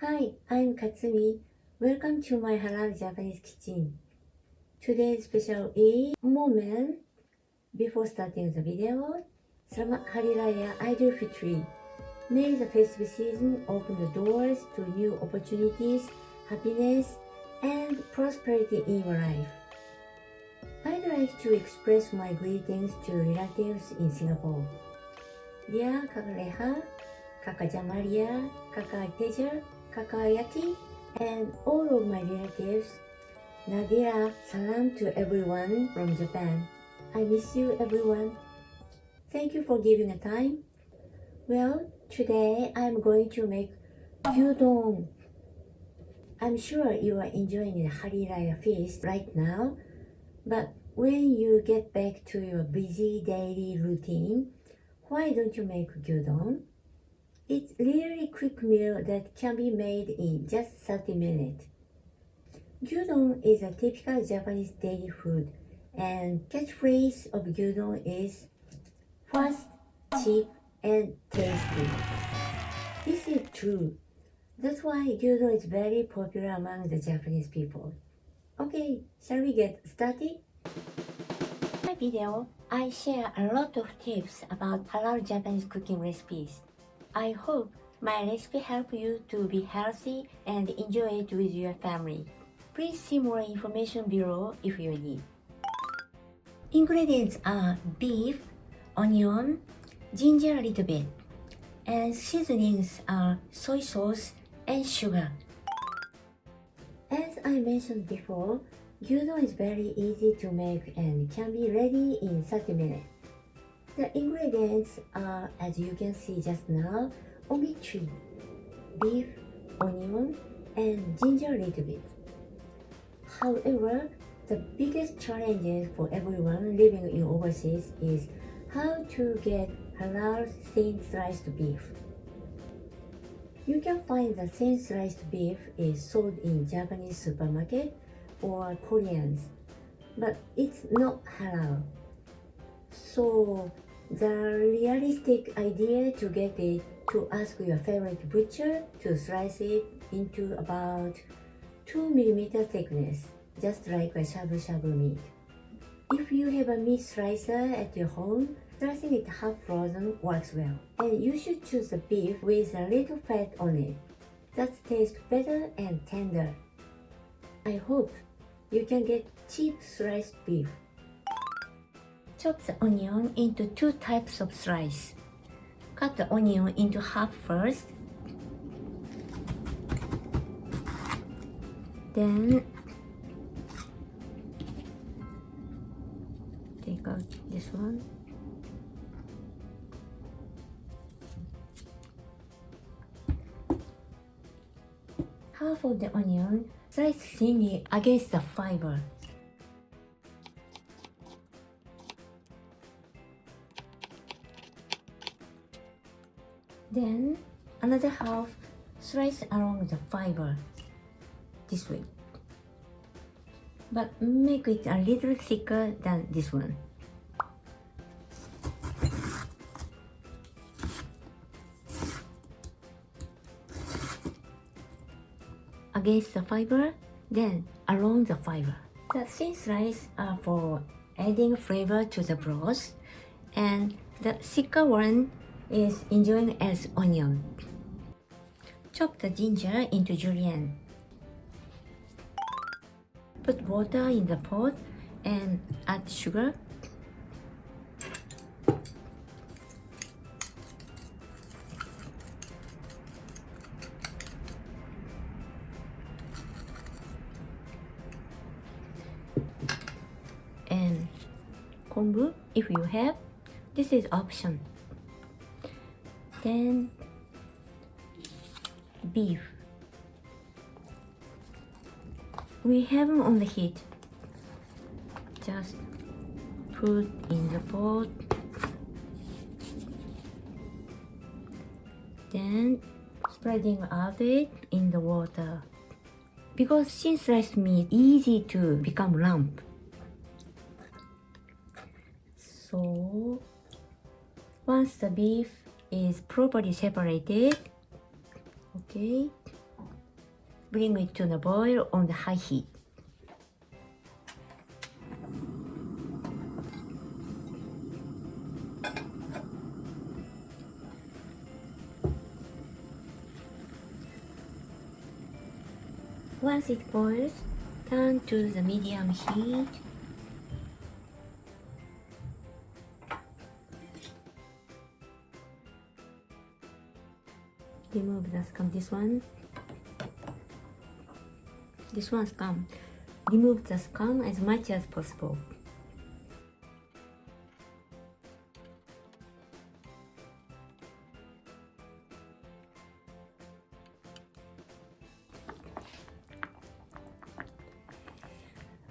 Hi, I'm Katsumi. Welcome to my Halal Japanese kitchen. Today's special is moment. Before starting the video, Selamat Hari Raya Idul Fitri. May the festive season open the doors to new opportunities, happiness, and prosperity in your life. I'd like to express my greetings to relatives in Singapore. Dear Kakak Leha, Kakak Jamalia, Kakak Teja, SUKIYAKI, and all of my relatives. Nadia, salam to everyone from Japan. I miss you everyone. Thank you for giving a time. Well, today I'm going to make gyudon. I'm sure you are enjoying the Hari Raya feast right now, but when you get back to your busy daily routine, why don't you make gyudon? It's really quick meal that can be made in just 30 minutes. Gyudon is a typical Japanese daily food, and catchphrase of gyudon is fast, cheap, and tasty. This is true. That's why gyudon is very popular among the Japanese people. Okay, shall we get started? In my video, I share a lot of tips about halal Japanese cooking recipes. I hope my recipe help you to be healthy and enjoy it with your family. Please see more information below if you need. Ingredients are beef, onion, ginger a little bit, and seasonings are soy sauce and sugar. As I mentioned before, gyudon is very easy to make and can be ready in 30 minutes. The ingredients are, as you can see just now, only 3: beef, onion, and ginger a little bit. However, the biggest challenge for everyone living in overseas is how to get halal thin sliced beef. You can find the thin sliced beef is sold in Japanese supermarket or Koreans, but it's not halal. So the realistic idea to get it to ask your favorite butcher to slice it into about 2 mm thickness, just like a shabu-shabu meat. If you have a meat slicer at your home, slicing it half frozen works well. And you should choose the beef with a little fat on it. That tastes better and tender. I hope you can get cheap sliced beef. Chop the onion into 2 types of slice. Cut the onion into half first. Then take out this one. Half of the onion slice thinly against the fiber. Then another half slice along the fiber, this way. But make it a little thicker than this one. Against the fiber, then along the fiber. The thin slice are for adding flavor to the broth, and the thicker one is enjoying as onion. Chop the ginger into julienne. Put water in the pot and add sugar. And kombu if you have. This is option. Then beef. We have them on the heat. Just put in the pot. Then spreading out it in the water. Because thin sliced meat easy to become lump. So once the beef is properly separated, okay, Bring it to the boil on the high heat. Once it boils, turn to the medium heat. Remove the scum. This one scum. Remove the scum as much as possible.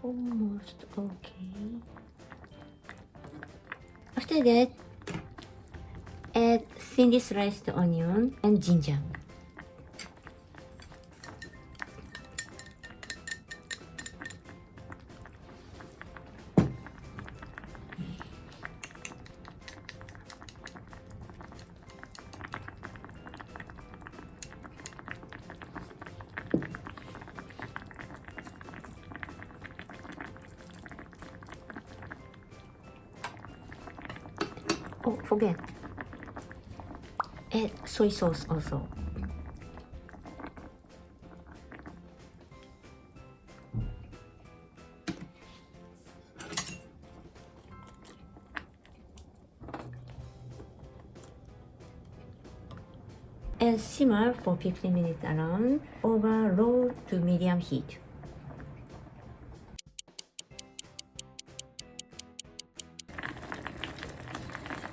Almost okay. After that, add thinly sliced onion and ginger. Oh, forget. Add soy sauce also. And simmer for 15 minutes around over low to medium heat.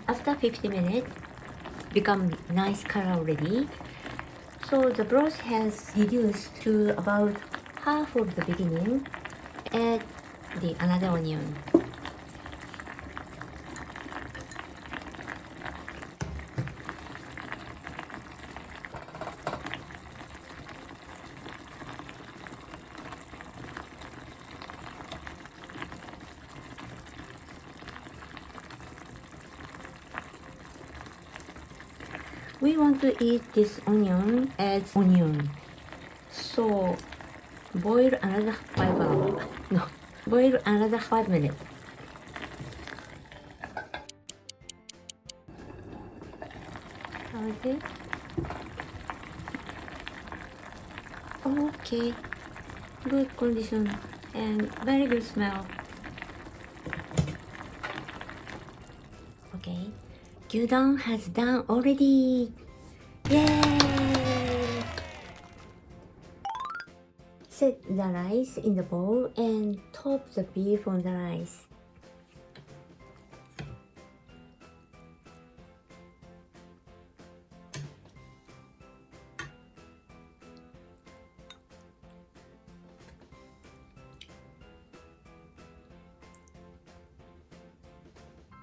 After 50 minutes, become nice color already. So the broth has reduced to about half of the beginning. Add the another onion. We want to eat this onion as onion. So boil another 5 hours. No, boil another 5 minutes. How is it? Okay, good condition and very good smell. Okay, gyudon has done already. Yay! Set the rice in the bowl and top the beef on the rice.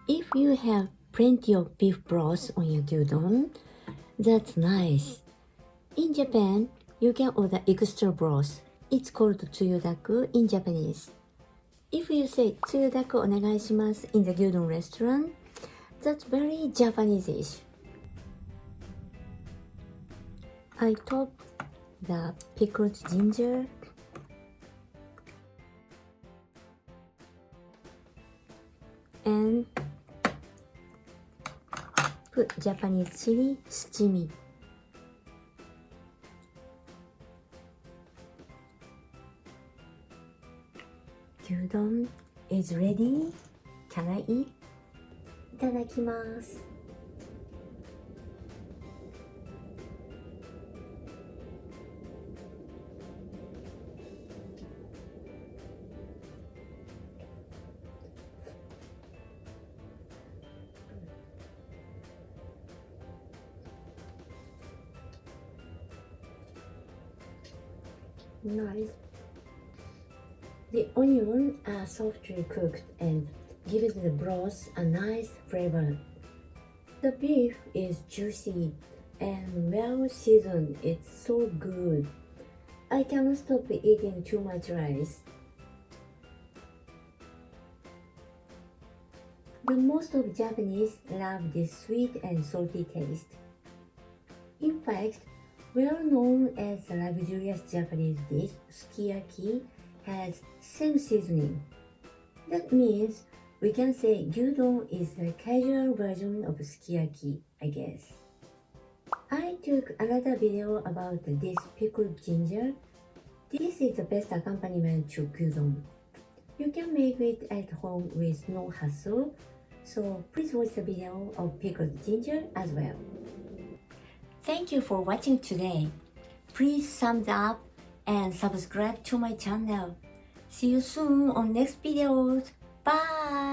If you have plenty of beef broth on your gyudon, that's nice. In Japan, you can order extra broth. It's called tsuyudaku in Japanese. If you say tsuyudaku onegaishimasu in the gyudon restaurant, that's very Japanese-ish. I top the pickled ginger and put Japanese chili suchimi. Gyudon is ready. Can I eat? いただきます。Nice. The onions are softly cooked and give the broth a nice flavor. The beef is juicy and well seasoned. It's so good. I cannot stop eating too much rice. The most of Japanese love this sweet and salty taste. In fact, well known as a luxurious Japanese dish, sukiyaki has same seasoning. That means we can say gyudon is a casual version of sukiyaki, I guess. I took another video about this pickled ginger. This is the best accompaniment to gyudon. You can make it at home with no hassle, so please watch the video of pickled ginger as well. Thank you for watching today. Please thumbs up and subscribe to my channel. See you soon on next videos. Bye!